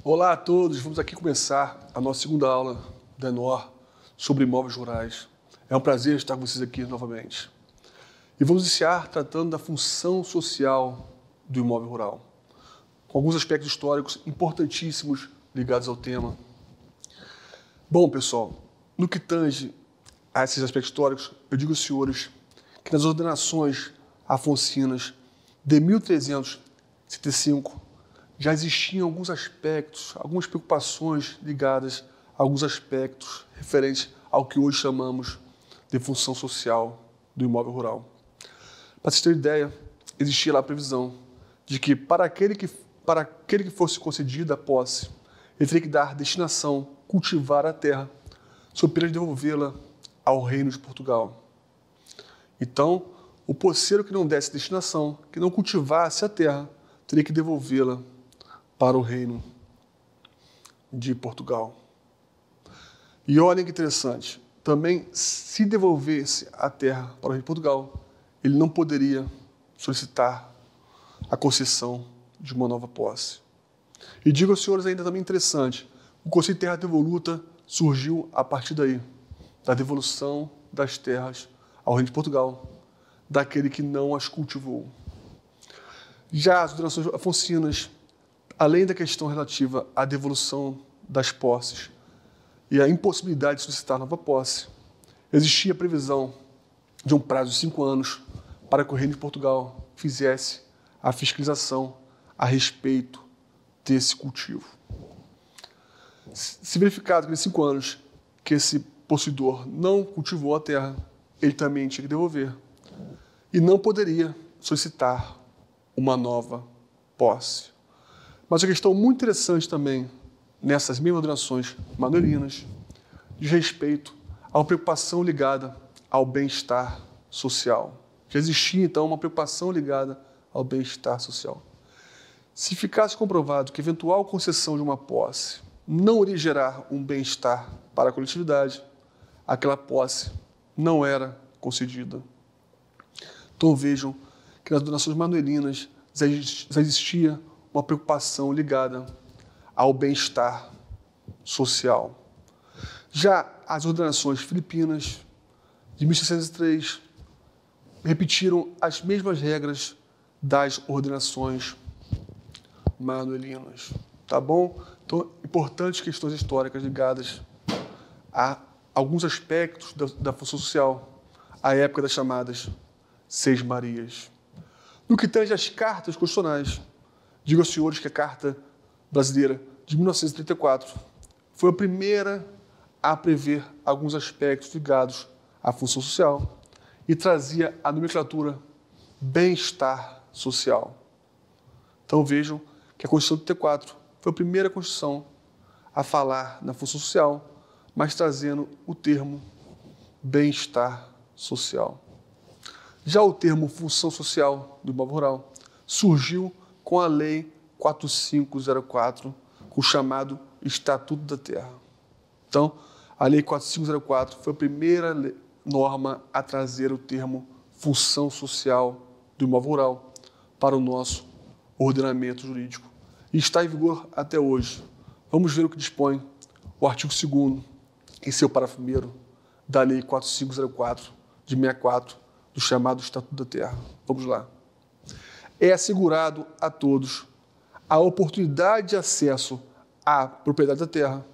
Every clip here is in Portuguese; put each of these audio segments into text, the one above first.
Olá a todos, vamos aqui começar a nossa segunda aula da ENOR sobre imóveis rurais. É um prazer estar com vocês aqui novamente. E vamos iniciar tratando da função social do imóvel rural, com alguns aspectos históricos importantíssimos ligados ao tema. Bom, pessoal, no que tange a esses aspectos históricos, eu digo aos senhores que nas ordenações afoncinas de 1375 já existiam alguns aspectos, algumas preocupações ligadas a alguns aspectos referentes ao que hoje chamamos de função social do imóvel rural. Para vocês terem ideia, existia lá a previsão de que para aquele que fosse concedida a posse, ele teria que dar destinação, cultivar a terra, sob pena de devolvê-la ao reino de Portugal. Então, o posseiro que não desse destinação, que não cultivasse a terra, teria que devolvê-la para o reino de Portugal. E olhem que interessante, também se devolvesse a terra para o reino de Portugal, ele não poderia solicitar a concessão de uma nova posse. E digo aos senhores ainda também interessante, o conceito de terra devoluta surgiu a partir daí, da devolução das terras ao reino de Portugal, daquele que não as cultivou. Já as ordenações afoncinas, além da questão relativa à devolução das posses e à impossibilidade de solicitar nova posse, existia a previsão de um prazo de 5 anos para que o reino de Portugal fizesse a fiscalização a respeito desse cultivo. Se verificado que em 5 anos que esse possuidor não cultivou a terra, ele também tinha que devolver e não poderia solicitar uma nova posse. Mas uma questão muito interessante também nessas mesmas ordenações manuelinas diz respeito a uma preocupação ligada ao bem-estar social. Já existia, então, uma preocupação ligada ao bem-estar social. Se ficasse comprovado que eventual concessão de uma posse não iria gerar um bem-estar para a coletividade, aquela posse não era concedida. Então vejam que nas ordenações manuelinas já existia uma preocupação ligada ao bem-estar social. Já as ordenações filipinas, de 1603, repetiram as mesmas regras das ordenações manuelinas. Tá bom? Então, importantes questões históricas ligadas a alguns aspectos da função social, à época das chamadas Seis Marias. No que tange às cartas constitucionais, digo aos senhores que a Carta Brasileira de 1934 foi a primeira a prever alguns aspectos ligados à função social e trazia a nomenclatura bem-estar social. Então vejam que a Constituição de 34 foi a primeira Constituição a falar na função social, mas trazendo o termo bem-estar social. Já o termo função social do imóvel rural surgiu com a Lei 4504, com o chamado Estatuto da Terra. Então, a Lei 4504 foi a primeira norma a trazer o termo função social do imóvel rural para o nosso ordenamento jurídico. E está em vigor até hoje. Vamos ver o que dispõe o artigo 2º, em seu parágrafo 1º, da Lei 4504, de 64, do chamado Estatuto da Terra. Vamos lá. É assegurado a todos a oportunidade de acesso à propriedade da terra,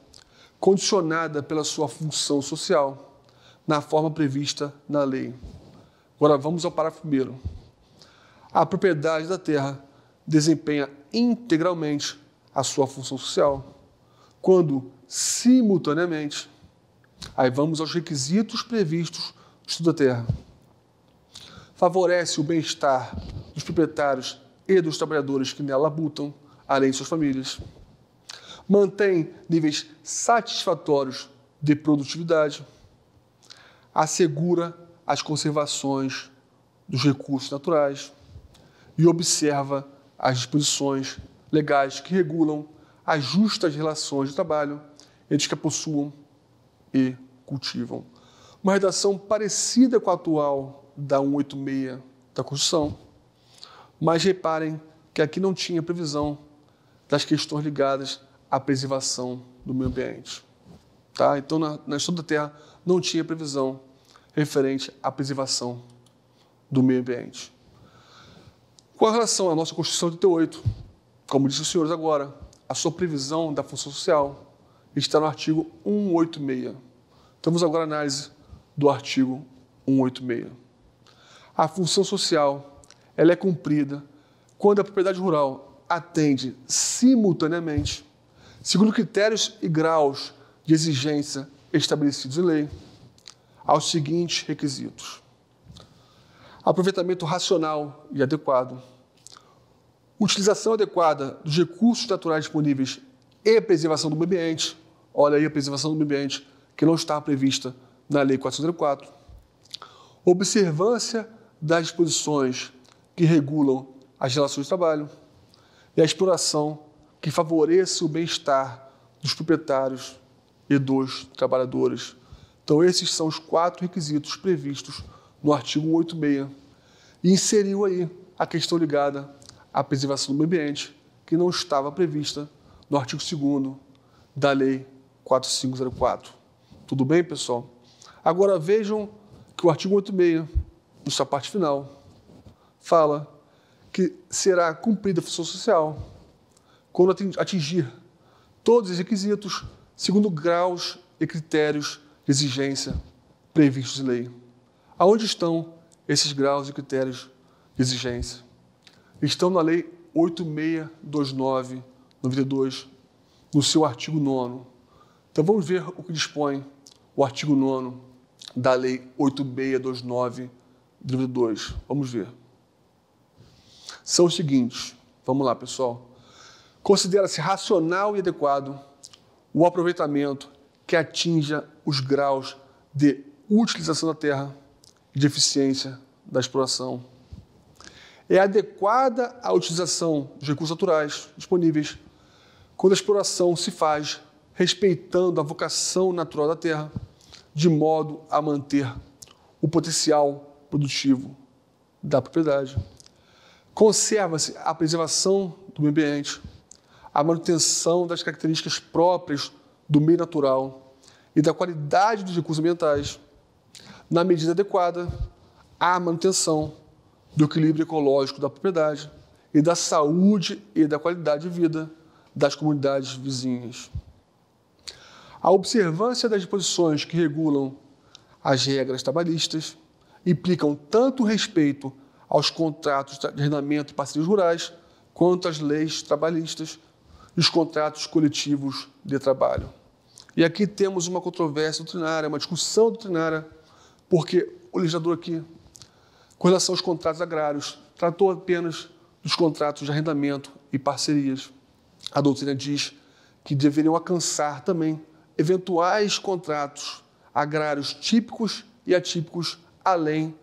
condicionada pela sua função social, na forma prevista na lei. Agora vamos ao parágrafo 1º. A propriedade da terra desempenha integralmente a sua função social, quando, simultaneamente, aí vamos aos requisitos previstos no Estatuto da Terra, favorece o bem-estar dos proprietários e dos trabalhadores que nela habitam, além de suas famílias, mantém níveis satisfatórios de produtividade, assegura as conservações dos recursos naturais e observa as disposições legais que regulam as justas relações de trabalho entre os que a possuam e cultivam. Uma redação parecida com a atual da 186 da Constituição, mas reparem que aqui não tinha previsão das questões ligadas a preservação do meio ambiente. Tá? Então, na História da Terra, não tinha previsão referente à preservação do meio ambiente. Com relação à nossa Constituição de 88, como disse os senhores agora, a sua previsão da função social está no artigo 186. Estamos agora à análise do artigo 186. A função social ela é cumprida quando a propriedade rural atende simultaneamente, segundo critérios e graus de exigência estabelecidos em lei, aos seguintes requisitos: aproveitamento racional e adequado, utilização adequada dos recursos naturais disponíveis e preservação do meio ambiente. Olha aí a preservação do meio ambiente que não está prevista na Lei 404. Observância das disposições que regulam as relações de trabalho e a exploração que favoreça o bem-estar dos proprietários e dos trabalhadores. Então, esses são os 4 requisitos previstos no artigo 186. E inseriu aí a questão ligada à preservação do meio ambiente, que não estava prevista no artigo 2º da Lei 4504. Tudo bem, pessoal? Agora vejam que o artigo 186, na sua parte final, fala que será cumprida a função social quando atingir todos os requisitos segundo graus e critérios de exigência previstos em lei. Aonde estão esses graus e critérios de exigência? Estão na Lei 8629/92, no seu artigo 9º. Então vamos ver o que dispõe o artigo 9º da Lei 8629/92. Vamos ver. São os seguintes. Vamos lá, pessoal. Considera-se racional e adequado o aproveitamento que atinja os graus de utilização da terra e de eficiência da exploração. É adequada a utilização dos recursos naturais disponíveis quando a exploração se faz respeitando a vocação natural da terra, de modo a manter o potencial produtivo da propriedade. Conserva-se a preservação do meio ambiente, a manutenção das características próprias do meio natural e da qualidade dos recursos ambientais, na medida adequada à manutenção do equilíbrio ecológico da propriedade e da saúde e da qualidade de vida das comunidades vizinhas. A observância das disposições que regulam as regras trabalhistas implicam tanto o respeito aos contratos de arrendamento e parcerias rurais, quanto às leis trabalhistas e os contratos coletivos de trabalho. E aqui temos uma controvérsia doutrinária, uma discussão doutrinária, porque o legislador aqui, com relação aos contratos agrários, tratou apenas dos contratos de arrendamento e parcerias. A doutrina diz que deveriam alcançar também eventuais contratos agrários típicos e atípicos, além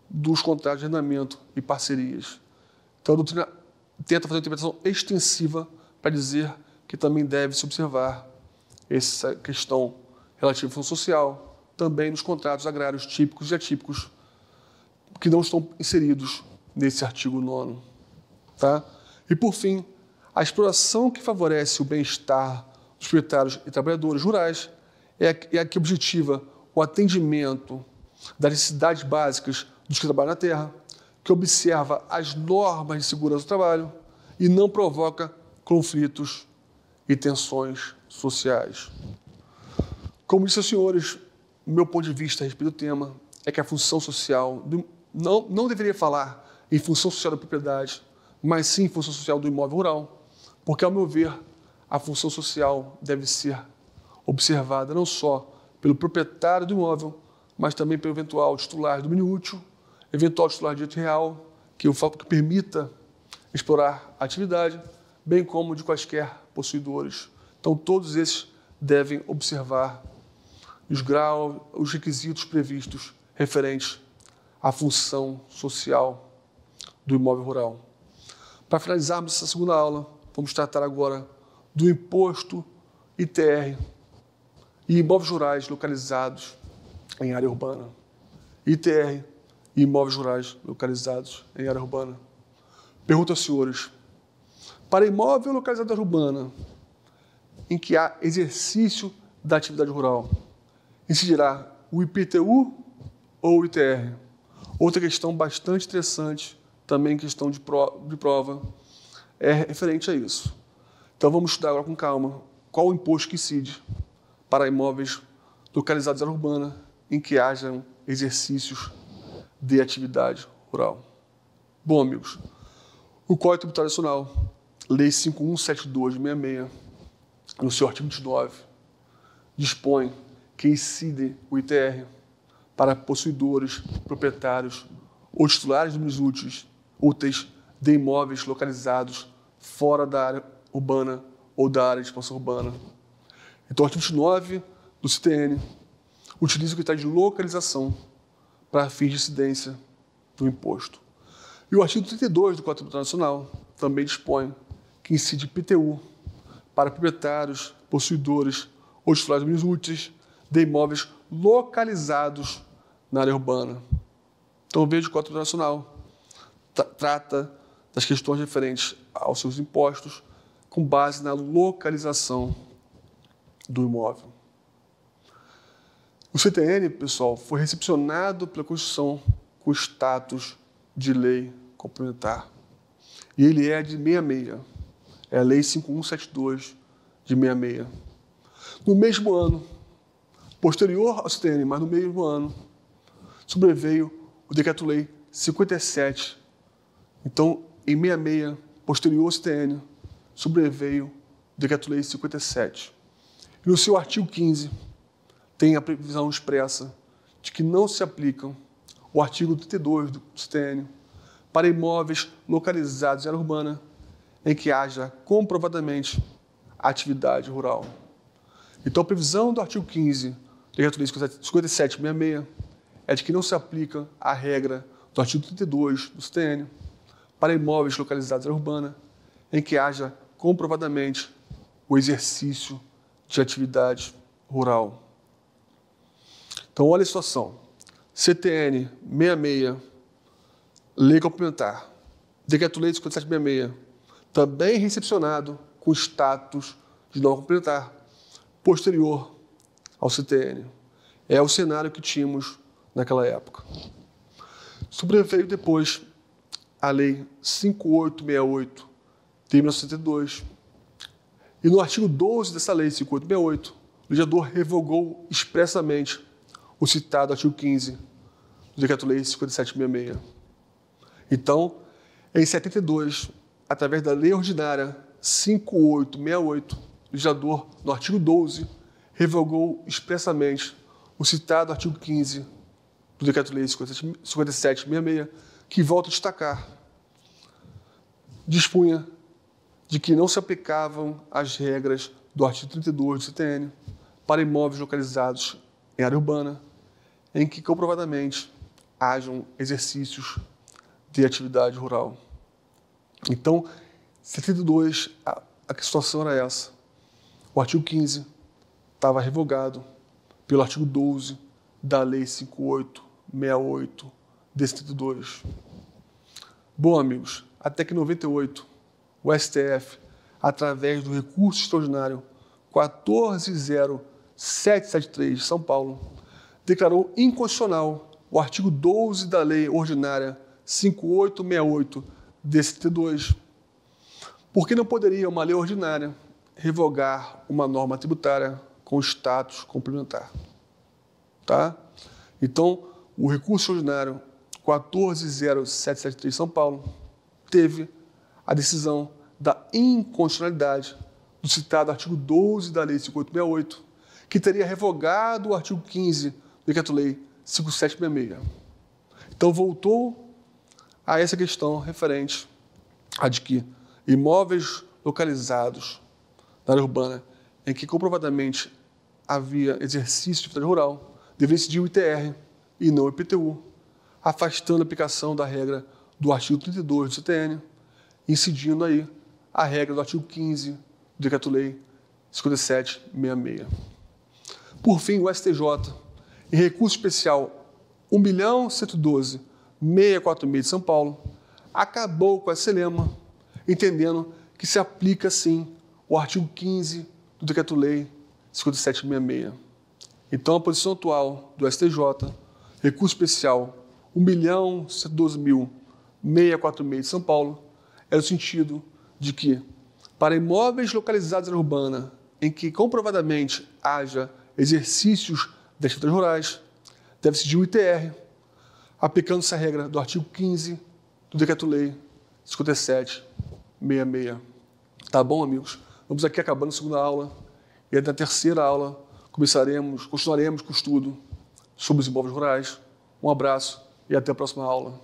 dos contratos de arrendamento e parcerias. Então, a doutrina tenta fazer uma interpretação extensiva para dizer que também deve se observar essa questão relativa à função social, também nos contratos agrários típicos e atípicos, que não estão inseridos nesse artigo 9º. Tá? E, por fim, a exploração que favorece o bem-estar dos proprietários e trabalhadores rurais é a que objetiva o atendimento das necessidades básicas dos que trabalham na terra, que observa as normas de segurança do trabalho e não provoca conflitos e tensões sociais. Como disse aos senhores, o meu ponto de vista a respeito do tema é que a função social não deveria falar em função social da propriedade, mas sim em função social do imóvel rural, porque, ao meu ver, a função social deve ser observada não só pelo proprietário do imóvel, mas também pelo eventual titular do domínio útil, eventual titular de direito real, que permita explorar a atividade, bem como de quaisquer possuidores. Então, todos esses devem observar os graus, os requisitos previstos referentes à função social do imóvel rural. Para finalizarmos essa segunda aula, vamos tratar agora do imposto ITR e imóveis rurais localizados em área urbana. ITR e imóveis rurais localizados em área urbana. Pergunta aos senhores: para imóvel localizado em área urbana, em que há exercício da atividade rural. Incidirá o IPTU ou o ITR? Outra questão bastante interessante, também questão de prova, é referente a isso. Então vamos estudar agora com calma qual o imposto que incide para imóveis localizados na área urbana em que hajam exercícios de atividade rural. Bom, amigos, o Código Tributário Nacional, Lei 5172 de 66, no seu artigo 29, dispõe que incide o ITR para possuidores, proprietários ou titulares de bens úteis de imóveis localizados fora da área urbana ou da área de expansão urbana. Então, o artigo 29 do CTN utiliza o critério de localização para fins de incidência do imposto. E o artigo 32 do Código Tributário Nacional também dispõe que incide IPTU para proprietários, possuidores ou titulares de bens úteis de imóveis localizados na área urbana. Então, veja que o Código Tributário Nacional trata das questões referentes aos seus impostos com base na localização do imóvel. O CTN, pessoal, foi recepcionado pela Constituição com status de lei complementar. E ele é de 66. É a Lei 5172 de 66. No mesmo ano, posterior ao CTN, mas no mesmo ano, sobreveio o Decreto-Lei 57. Então, em 66, posterior ao CTN, sobreveio o Decreto-Lei 57. E no seu artigo 15, tem a previsão expressa de que não se aplicam o artigo 32 do CTN para imóveis localizados em área urbana em que haja comprovadamente atividade rural. Então, a previsão do artigo 15 do Decreto-Lei 5766 é de que não se aplica a regra do artigo 32 do CTN para imóveis localizados em área urbana em que haja comprovadamente o exercício de atividade rural. Então, olha a situação. CTN 66, Lei Complementar, Decreto-Lei 5766, também recepcionado com status de norma complementar, posterior ao CTN. É o cenário que tínhamos naquela época. Sobreveio depois a Lei 5868 de 1962. E no artigo 12 dessa Lei 5868, o legislador revogou expressamente o citado artigo 15 do Decreto-Lei 5766. Então, em 72, através da Lei Ordinária 5868, o legislador, no artigo 12, revogou expressamente o citado artigo 15 do Decreto-Lei 5766, que, volto a destacar, dispunha de que não se aplicavam as regras do artigo 32 do CTN para imóveis localizados em área urbana, em que comprovadamente hajam exercícios de atividade rural. Então, 72, a situação era essa. O artigo 15 estava revogado pelo artigo 12 da Lei 5868 de 72. Bom, amigos, até que em 98, o STF, através do recurso extraordinário 140773 de São Paulo, declarou inconstitucional o artigo 12 da Lei Ordinária 5868 de 72, porque não poderia uma lei ordinária revogar uma norma tributária com status complementar. Tá? Então, o recurso ordinário 140773 de São Paulo teve a decisão da inconstitucionalidade do citado artigo 12 da Lei 5868, que teria revogado o artigo 15 do Decreto-Lei 5766. Então, voltou a essa questão referente a de que imóveis localizados na área urbana em que comprovadamente havia exercício de atividade rural deveriam incidir o ITR e não o IPTU, afastando a aplicação da regra do artigo 32 do CTN, incidindo aí a regra do artigo 15 do Decreto-Lei 5766. Por fim, o STJ, em recurso especial 1.112.646 de São Paulo, acabou com esse lema, entendendo que se aplica, sim, o artigo 15 do Decreto-Lei 5766. Então, a posição atual do STJ, recurso especial 1.112.646 de São Paulo, é no sentido de que, para imóveis localizados na área urbana em que comprovadamente haja exercícios das frutas rurais, deve-se de um ITR, aplicando-se a regra do artigo 15 do Decreto-Lei 5766. Tá bom, amigos? Vamos aqui acabando a segunda aula e na terceira aula continuaremos com o estudo sobre os imóveis rurais. Um abraço e até a próxima aula.